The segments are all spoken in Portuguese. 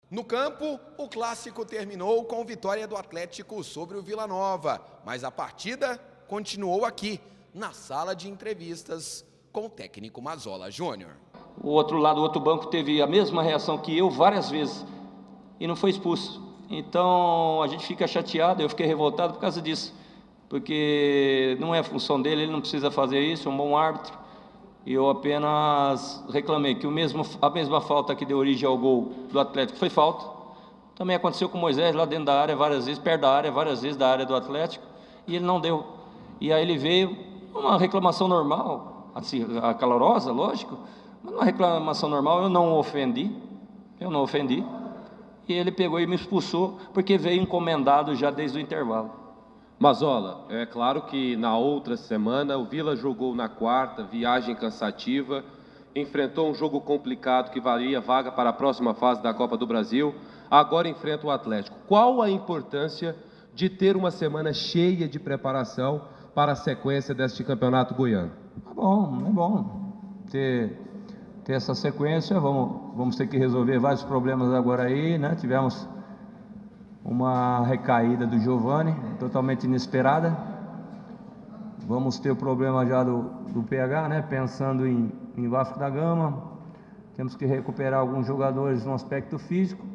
No campo, o clássico terminou com vitória do Atlético sobre o Vila Nova, mas a partida continuou aqui, na sala de entrevistas com o técnico Mazzola Júnior. O outro lado, o outro banco teve a mesma reação que eu várias vezes e não foi expulso. Então a gente fica chateado, eu fiquei revoltado por causa disso, porque não é função dele, ele não precisa fazer isso, é um bom árbitro. E eu apenas reclamei que a mesma falta que deu origem ao gol do Atlético foi falta. Também aconteceu com o Moisés lá dentro da área várias vezes, perto da área, várias vezes da área do Atlético, e ele não deu. E aí ele veio, uma reclamação normal, assim, calorosa, lógico, mas uma reclamação normal, eu não o ofendi, e ele pegou e me expulsou, porque veio encomendado já desde o intervalo. Mazzola, é claro que na outra semana o Vila jogou na quarta, viagem cansativa, enfrentou um jogo complicado que valia vaga para a próxima fase da Copa do Brasil, agora enfrenta o Atlético. Qual a importância de ter uma semana cheia de preparação para a sequência deste campeonato goiano? É bom ter essa sequência, vamos ter que resolver vários problemas agora aí, né? Tivemos uma recaída do Giovani, totalmente inesperada. Vamos ter o problema já do PH, né? Pensando em Vasco da Gama. Temos que recuperar alguns jogadores no aspecto físico.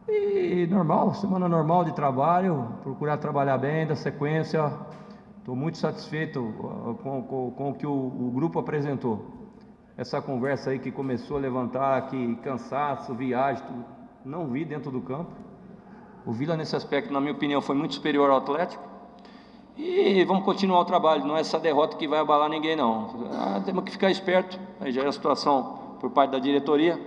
E normal, semana normal de trabalho, procurar trabalhar bem, da sequência. Estou muito satisfeito com o que o grupo apresentou. Essa conversa aí que começou a levantar, que cansaço, viagem, não vi dentro do campo. O Vila, nesse aspecto, na minha opinião, foi muito superior ao Atlético. E vamos continuar o trabalho, não é essa derrota que vai abalar ninguém, não. Temos que ficar esperto, aí já é a situação por parte da diretoria,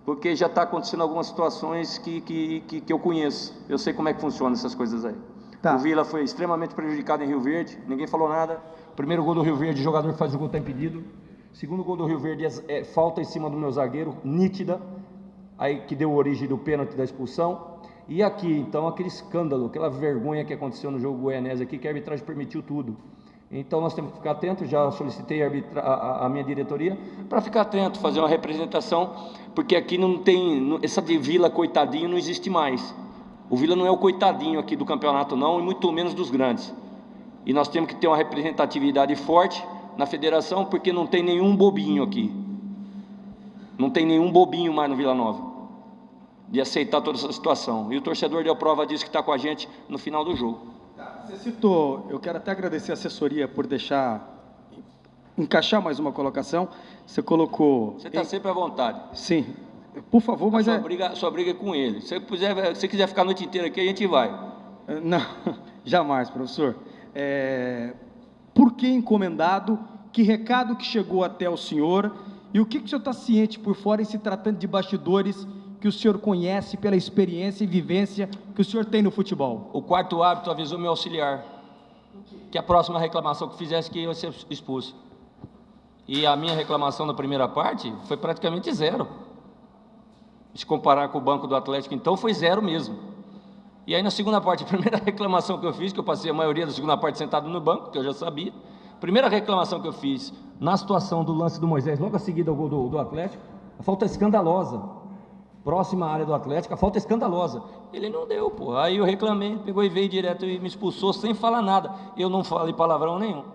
porque já está acontecendo algumas situações que eu conheço. Eu sei como é que funciona essas coisas aí. Tá. O Vila foi extremamente prejudicado em Rio Verde, ninguém falou nada. Primeiro gol do Rio Verde, o jogador que faz o gol está impedido. Segundo gol do Rio Verde, falta em cima do meu zagueiro, nítida, aí que deu origem do pênalti da expulsão. E aqui, então, aquele escândalo, aquela vergonha que aconteceu no jogo goianese aqui, que a arbitragem permitiu tudo. Então nós temos que ficar atentos, já solicitei a minha diretoria para ficar atento, fazer uma representação, porque aqui não tem, essa de Vila coitadinho não existe mais. O Vila não é o coitadinho aqui do campeonato não, e muito menos dos grandes. E nós temos que ter uma representatividade forte na federação, porque não tem nenhum bobinho aqui. Não tem nenhum bobinho mais no Vila Nova de aceitar toda essa situação. E o torcedor deu prova disso que está com a gente no final do jogo. Você citou, eu quero até agradecer a assessoria por encaixar mais uma colocação. Você colocou... Você está sempre à vontade. Sim, por favor, mas sua briga é com ele. Se você quiser ficar a noite inteira aqui, a gente vai. Não, jamais, professor. Por que encomendado? Que recado que chegou até o senhor? E o que o senhor está ciente por fora em se tratando de bastidores que o senhor conhece pela experiência e vivência que o senhor tem no futebol? O quarto árbitro avisou meu auxiliar que a próxima reclamação que fizesse que ia ser expulso. E a minha reclamação na primeira parte foi praticamente zero. Se comparar com o banco do Atlético, então, foi zero mesmo. E aí na segunda parte, a primeira reclamação que eu fiz, que eu passei a maioria da segunda parte sentado no banco, que eu já sabia, a primeira reclamação que eu fiz na situação do lance do Moisés, logo a seguir ao gol do Atlético, a falta escandalosa. Próxima área do Atlético, a falta é escandalosa. Ele não deu, pô. Aí eu reclamei, pegou e veio direto e me expulsou sem falar nada. Eu não falei palavrão nenhum.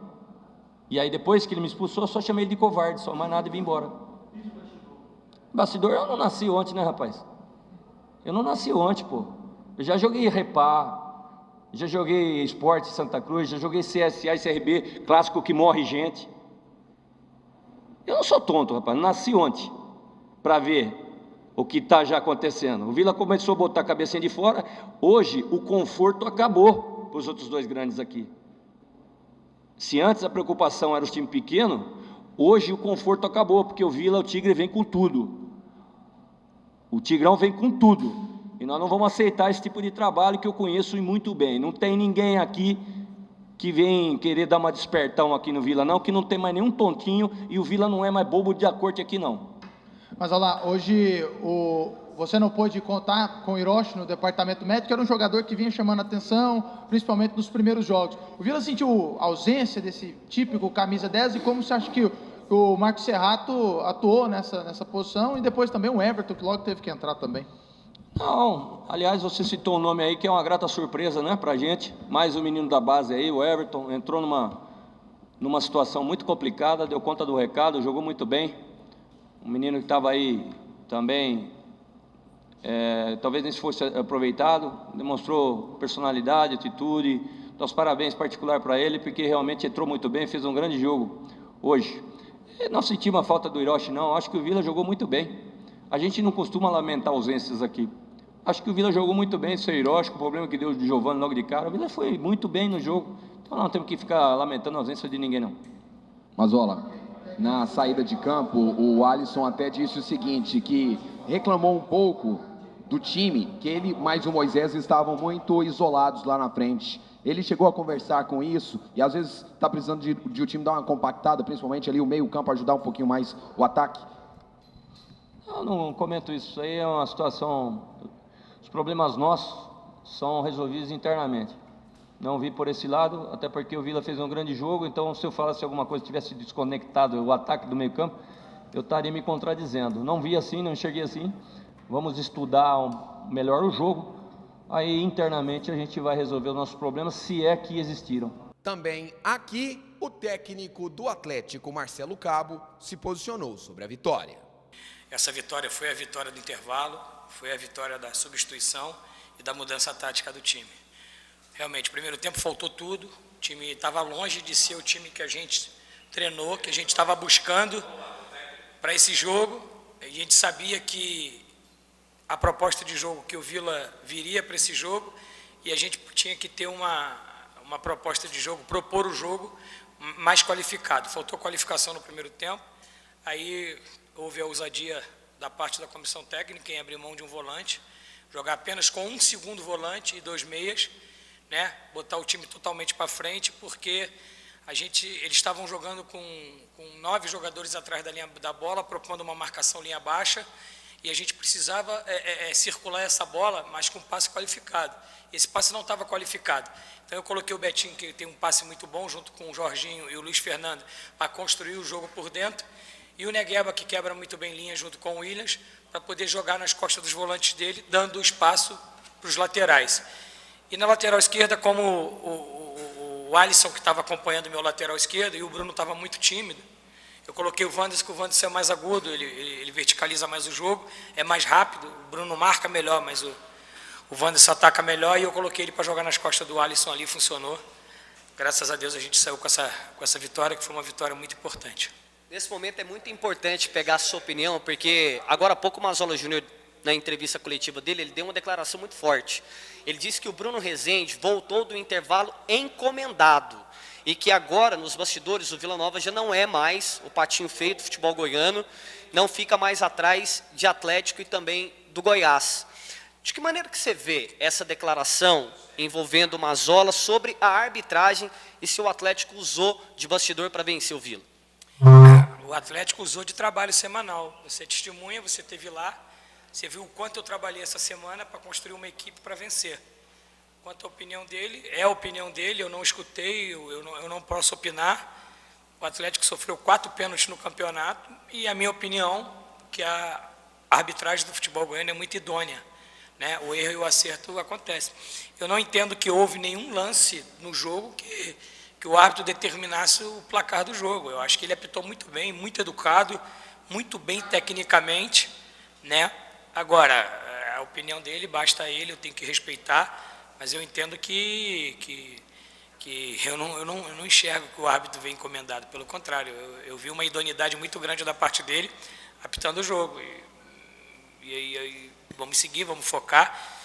E aí depois que ele me expulsou, eu só chamei ele de covarde, só mais nada e vim embora. Bastidor, eu não nasci ontem, né, rapaz? Eu não nasci ontem, pô. Eu já joguei Repá, já joguei Esporte Santa Cruz, já joguei CSA e CRB, clássico que morre gente. Eu não sou tonto, rapaz, não nasci ontem para ver o que está já acontecendo. O Vila começou a botar a cabecinha de fora. Hoje o conforto acabou para os outros dois grandes aqui. Se antes a preocupação era os times pequenos, hoje o conforto acabou, porque o Vila, o Tigre vem com tudo. O Tigrão vem com tudo. E nós não vamos aceitar esse tipo de trabalho que eu conheço e muito bem. Não tem ninguém aqui que vem querer dar uma despertão aqui no Vila, não, que não tem mais nenhum tontinho, e o Vila não é mais bobo de corte aqui, não. Mas olha lá, hoje você não pôde contar com o Hiroshi no departamento médico, era um jogador que vinha chamando a atenção, principalmente nos primeiros jogos. O Vila sentiu a ausência desse típico camisa 10 e como você acha que o Marcos Serrato atuou nessa posição e depois também o Everton, que logo teve que entrar também? Não, aliás, você citou um nome aí que é uma grata surpresa, né, pra gente. Mais um menino da base aí, o Everton, entrou numa situação muito complicada, deu conta do recado, jogou muito bem. Um menino que estava aí também, talvez nem se fosse aproveitado, demonstrou personalidade, atitude. Então, os parabéns particular para ele, porque realmente entrou muito bem, fez um grande jogo hoje. E não senti uma falta do Hiroshi, não. Acho que o Vila jogou muito bem. A gente não costuma lamentar ausências aqui. Acho que o Vila jogou muito bem, seu Hiroshi, com o problema que deu de Giovani logo de cara. O Vila foi muito bem no jogo. Então não temos que ficar lamentando a ausência de ninguém, não. Mazola, na saída de campo, o Alisson até disse o seguinte, que reclamou um pouco do time, que ele mais o Moisés estavam muito isolados lá na frente. Ele chegou a conversar com isso e às vezes está precisando de o time dar uma compactada, principalmente ali o meio campo, ajudar um pouquinho mais o ataque. Eu não comento isso. Isso aí é uma situação... Os problemas nossos são resolvidos internamente. Não vi por esse lado, até porque o Vila fez um grande jogo, então se eu falasse alguma coisa, tivesse desconectado o ataque do meio campo, eu estaria me contradizendo. Não vi assim, não enxerguei assim. Vamos estudar melhor o jogo. Aí internamente a gente vai resolver os nossos problemas, se é que existiram. Também aqui, o técnico do Atlético, Marcelo Cabo, se posicionou sobre a vitória. Essa vitória foi a vitória do intervalo, foi a vitória da substituição e da mudança tática do time. Realmente, primeiro tempo faltou tudo, o time estava longe de ser o time que a gente treinou, que a gente estava buscando para esse jogo. A gente sabia que a proposta de jogo que o Vila viria para esse jogo e a gente tinha que ter uma proposta de jogo, propor o jogo mais qualificado. Faltou qualificação no primeiro tempo, aí houve a ousadia da parte da comissão técnica em abrir mão de um volante, jogar apenas com um segundo volante e 2 meias, né? Botar o time totalmente para frente, porque eles estavam jogando com 9 jogadores atrás da linha da bola, propondo uma marcação linha baixa, e a gente precisava circular essa bola, mas com passe qualificado. Esse passe não estava qualificado. Então eu coloquei o Betinho, que tem um passe muito bom, junto com o Jorginho e o Luiz Fernando, para construir o jogo por dentro, e o Negueba, que quebra muito bem linha junto com o Williams, para poder jogar nas costas dos volantes dele, dando espaço para os laterais. E na lateral esquerda, como o Alisson, que estava acompanhando o meu lateral esquerdo, e o Bruno estava muito tímido, eu coloquei o Wanderson, que o Wanderson é mais agudo, ele verticaliza mais o jogo, é mais rápido, o Bruno marca melhor, mas o Wanderson ataca melhor, e eu coloquei ele para jogar nas costas do Alisson ali, funcionou. Graças a Deus a gente saiu com essa vitória, que foi uma vitória muito importante. Nesse momento é muito importante pegar a sua opinião, porque agora há pouco o Mazola Júnior, na entrevista coletiva dele, ele deu uma declaração muito forte. Ele disse que o Bruno Rezende voltou do intervalo encomendado e que agora, nos bastidores, o Vila Nova já não é mais o patinho feio do futebol goiano, não fica mais atrás de Atlético e também do Goiás. De que maneira que você vê essa declaração envolvendo o Mazola sobre a arbitragem e se o Atlético usou de bastidor para vencer o Vila? O Atlético usou de trabalho semanal. Você testemunha, você esteve lá, você viu o quanto eu trabalhei essa semana para construir uma equipe para vencer. Quanto à opinião dele, é a opinião dele, eu não escutei, eu não posso opinar. O Atlético sofreu 4 pênaltis no campeonato e a minha opinião, que a arbitragem do futebol goiano é muito idônea, né? O erro e o acerto acontecem. Eu não entendo que houve nenhum lance no jogo que o árbitro determinasse o placar do jogo. Eu acho que ele apitou muito bem, muito educado, muito bem tecnicamente, né? Agora, a opinião dele, basta ele, eu tenho que respeitar, mas eu entendo que eu não enxergo que o árbitro vem encomendado, pelo contrário, eu vi uma idoneidade muito grande da parte dele, apitando o jogo. E vamos seguir, vamos focar.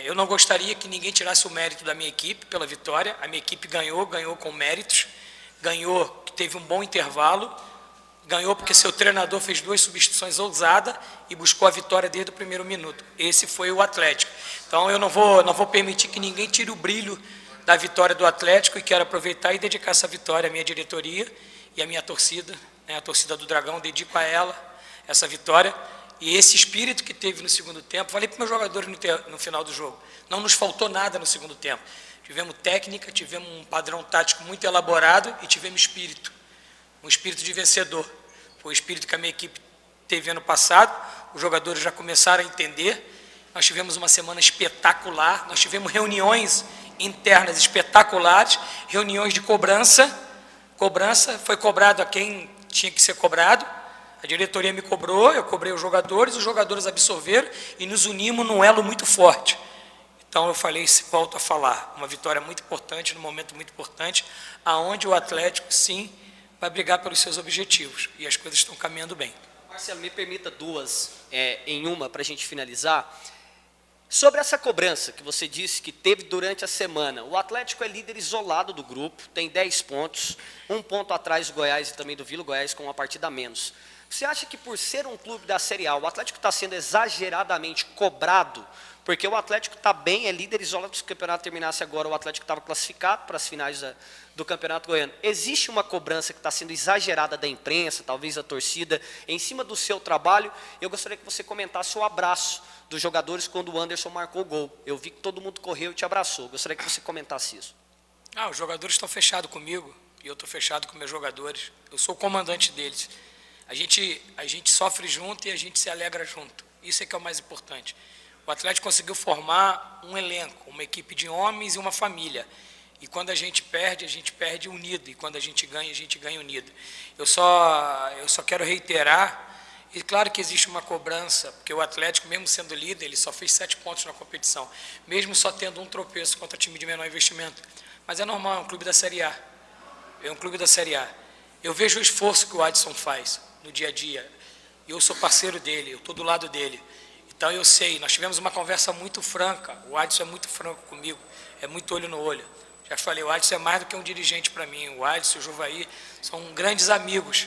Eu não gostaria que ninguém tirasse o mérito da minha equipe pela vitória. A minha equipe ganhou com méritos, ganhou, teve um bom intervalo, ganhou porque seu treinador fez 2 substituições ousadas e buscou a vitória desde o primeiro minuto. Esse foi o Atlético. Então eu não vou permitir que ninguém tire o brilho da vitória do Atlético, e quero aproveitar e dedicar essa vitória à minha diretoria e à minha torcida, né, a torcida do Dragão, dedico a ela essa vitória. E esse espírito que teve no segundo tempo, falei para os meus jogadores no final do jogo, não nos faltou nada no segundo tempo. Tivemos técnica, tivemos um padrão tático muito elaborado e tivemos espírito, um espírito de vencedor. Foi o espírito que a minha equipe teve ano passado, os jogadores já começaram a entender, Nós tivemos uma semana espetacular, nós tivemos reuniões internas espetaculares, reuniões de cobrança, foi cobrado a quem tinha que ser cobrado, a diretoria me cobrou, eu cobrei os jogadores absorveram e nos unimos num elo muito forte. Então eu falei, volto a falar, uma vitória muito importante, num momento muito importante, aonde o Atlético, sim, vai brigar pelos seus objetivos, e as coisas estão caminhando bem. Marcelo, me permita duas em uma para a gente finalizar. Sobre essa cobrança que você disse que teve durante a semana, o Atlético é líder isolado do grupo, tem 10 pontos, 1 ponto atrás do Goiás e também do Vila, Goiás com uma partida a menos. Você acha que por ser um clube da Série A, o Atlético está sendo exageradamente cobrado? Porque o Atlético está bem, é líder isolado. Se o campeonato terminasse agora, o Atlético estava classificado para as finais do Campeonato Goiano. Existe uma cobrança que está sendo exagerada da imprensa, talvez da torcida, em cima do seu trabalho. Eu gostaria que você comentasse o abraço dos jogadores quando o Anderson marcou o gol. Eu vi que todo mundo correu e te abraçou. Eu gostaria que você comentasse isso. Os jogadores estão fechados comigo, e eu estou fechado com meus jogadores. Eu sou o comandante deles. A gente sofre junto e a gente se alegra junto. Isso é que é o mais importante. O Atlético conseguiu formar um elenco, uma equipe de homens e uma família. E quando a gente perde unido. E quando a gente ganha unido. Eu só quero reiterar, e claro que existe uma cobrança, porque o Atlético, mesmo sendo líder, ele só fez 7 pontos na competição, mesmo só tendo um tropeço contra time de menor investimento. Mas é normal, é um clube da Série A. É um clube da Série A. Eu vejo o esforço que o Adson faz no dia a dia. Eu sou parceiro dele, eu estou do lado dele. Então eu sei, nós tivemos uma conversa muito franca. O Adson é muito franco comigo, é muito olho no olho. Já falei, o Adson é mais do que um dirigente para mim. O Adson e o Juvaí são grandes amigos.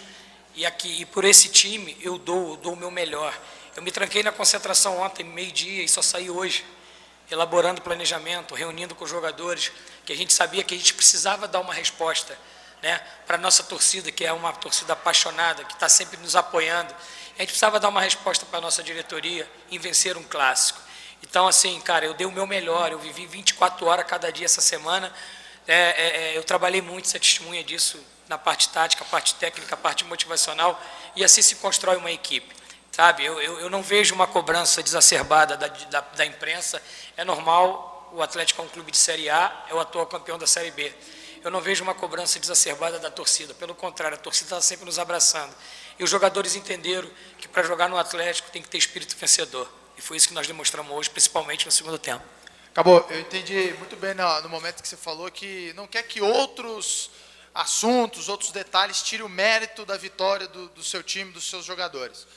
E por esse time eu dou o meu melhor. Eu me tranquei na concentração ontem, meio-dia, e só saí hoje, elaborando planejamento, reunindo com os jogadores, que a gente sabia que a gente precisava dar uma resposta, né, para a nossa torcida, que é uma torcida apaixonada, que está sempre nos apoiando. A gente precisava dar uma resposta para a nossa diretoria em vencer um clássico. Então, assim, cara, eu dei o meu melhor, eu vivi 24 horas cada dia essa semana. Eu trabalhei muito, você é testemunha disso, na parte tática, parte técnica, parte motivacional, e assim se constrói uma equipe. Sabe, eu não vejo uma cobrança exacerbada da imprensa. É normal, o Atlético é um clube de Série A, é o atual campeão da Série B. Eu não vejo uma cobrança exacerbada da torcida, pelo contrário, a torcida está sempre nos abraçando. E os jogadores entenderam que para jogar no Atlético tem que ter espírito vencedor. E foi isso que nós demonstramos hoje, principalmente no segundo tempo. Acabou, eu entendi muito bem no momento que você falou que não quer que outros assuntos, outros detalhes tirem o mérito da vitória do seu time, dos seus jogadores.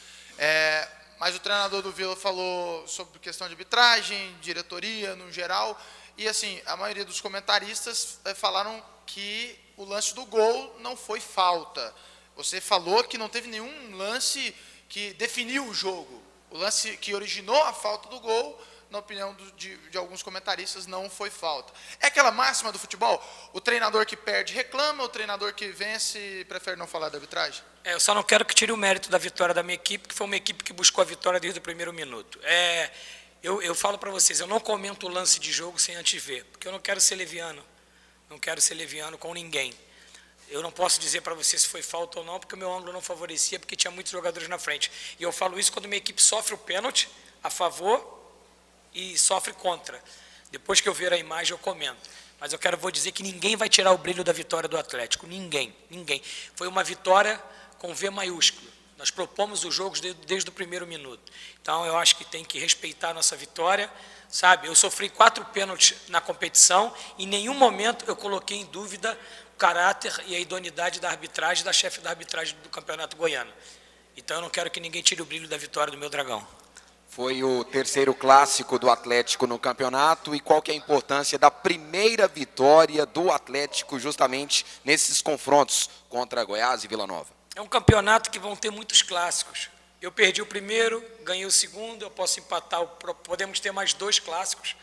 Mas o treinador do Vila falou sobre questão de arbitragem, diretoria no geral, e assim, a maioria dos comentaristas falaram que o lance do gol não foi falta. Você falou que não teve nenhum lance que definiu o jogo. O lance que originou a falta do gol, na opinião de alguns comentaristas, não foi falta. É aquela máxima do futebol? O treinador que perde reclama, o treinador que vence prefere não falar da arbitragem? Eu só não quero que tire o mérito da vitória da minha equipe, que foi uma equipe que buscou a vitória desde o primeiro minuto. Eu falo para vocês, eu não comento o lance de jogo sem antes ver, porque eu não quero ser leviano. Não quero ser leviano com ninguém. Eu não posso dizer para você se foi falta ou não, porque o meu ângulo não favorecia, porque tinha muitos jogadores na frente. E eu falo isso quando minha equipe sofre o pênalti a favor e sofre contra. Depois que eu ver a imagem, eu comento. Mas vou dizer que ninguém vai tirar o brilho da vitória do Atlético. Ninguém. Foi uma vitória com V maiúsculo. Nós propomos os jogos desde o primeiro minuto. Então, eu acho que tem que respeitar a nossa vitória. Sabe, eu sofri 4 pênaltis na competição e em nenhum momento eu coloquei em dúvida o caráter e a idoneidade da arbitragem, da chefe da arbitragem do Campeonato Goiano. Então, eu não quero que ninguém tire o brilho da vitória do meu Dragão. Foi o terceiro clássico do Atlético no campeonato, e qual que é a importância da primeira vitória do Atlético justamente nesses confrontos contra Goiás e Vila Nova? É um campeonato que vão ter muitos clássicos. Eu perdi o primeiro, ganhei o segundo, eu posso empatar, podemos ter mais 2 clássicos,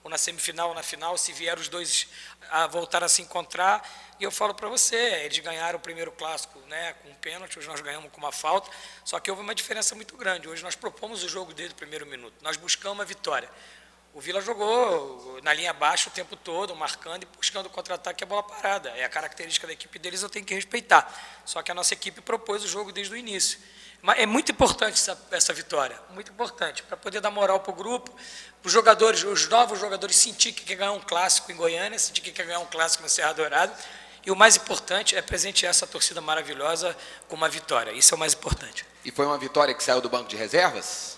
ou na semifinal ou na final, se vier os dois a voltar a se encontrar. E eu falo para você, eles ganharam o primeiro clássico, né, com um pênalti, hoje nós ganhamos com uma falta, só que houve uma diferença muito grande. Hoje nós propomos o jogo desde o primeiro minuto, nós buscamos a vitória. O Vila jogou na linha abaixo o tempo todo, marcando e buscando o contra-ataque e a bola parada. É a característica da equipe deles, eu tenho que respeitar. Só que a nossa equipe propôs o jogo desde o início. Mas é muito importante essa vitória, muito importante, para poder dar moral para o grupo, para os jogadores, os novos jogadores sentir que quer ganhar um clássico em Goiânia, sentir que quer ganhar um clássico na Serra Dourada, e o mais importante é presentear essa torcida maravilhosa com uma vitória, isso é o mais importante. E foi uma vitória que saiu do banco de reservas?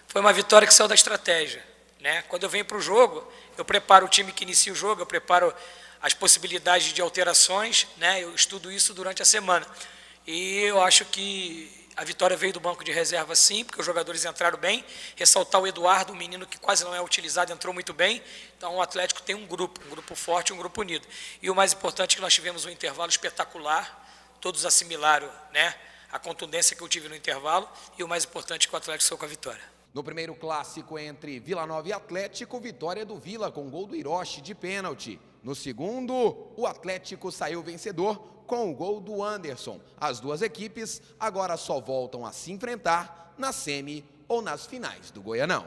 Foi uma vitória que saiu da estratégia, né? Quando eu venho para o jogo, eu preparo o time que inicia o jogo, eu preparo as possibilidades de alterações, né? Eu estudo isso durante a semana, e eu acho que a vitória veio do banco de reserva, sim, porque os jogadores entraram bem. Ressaltar o Eduardo, um menino que quase não é utilizado, entrou muito bem. Então, o Atlético tem um grupo forte, um grupo unido. E o mais importante é que nós tivemos um intervalo espetacular, todos assimilaram, né, a contundência que eu tive no intervalo, e o mais importante é que o Atlético saiu com a vitória. No primeiro clássico entre Vila Nova e Atlético, vitória do Vila com gol do Hiroshi de pênalti. No segundo, o Atlético saiu vencedor com o gol do Anderson. As duas equipes agora só voltam a se enfrentar na semi ou nas finais do Goianão.